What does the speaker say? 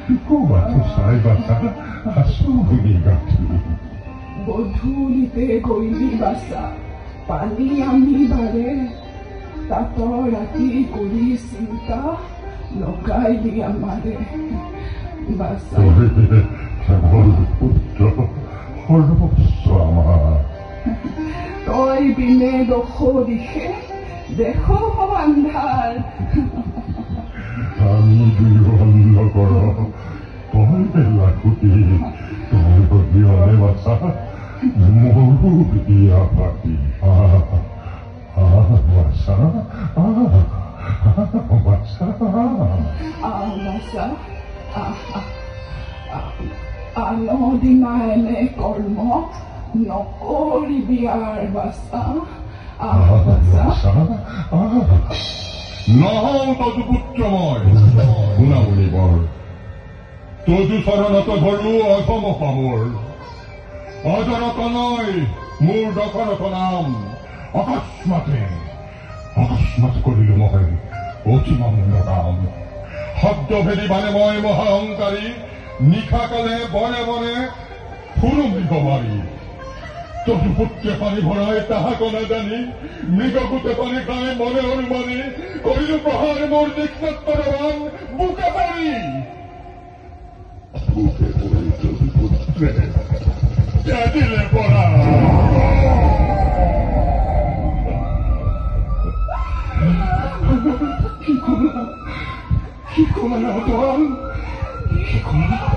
Kuvato saibasa asubini gati. Godhulite goili basa pani ami bare tator rati kuri sinta lokaili amare basa. Kemol putro holosso amar. Toy bine dojo dije dejo andar. আমি বিবন্ধ করো তোমাকে লাখুটি তোমার বিহনে বাসা মরু দিয়া পাতি বাসা বাসা Basa ano di maene kolmo nokori biar basa basa. নহও তজু পুত্ৰময় শুনাবলি বৰ তজু চৰণত ধৰো অসম পামৰ অজৰত নয় মোৰ দখৰত নাম অকস্মাত কৰিলো মই অতি মন্দ কাম শব্দভেদী বানে মই মহাহংকাৰী নিশা কালে বনে বনে ফুৰু মৃগ মাৰি তজু পুত্ৰে পানী ভৰাই তাহাক নাজানি মৃগকুটে পানী খাই মনে অনুমানি কৰিলো প্ৰহাৰ মোৰ দীক্ষাত্তৰবান বুকে পাৰি তজু পুত্ৰে দিলে পৰা কি কলা অতল কি কলা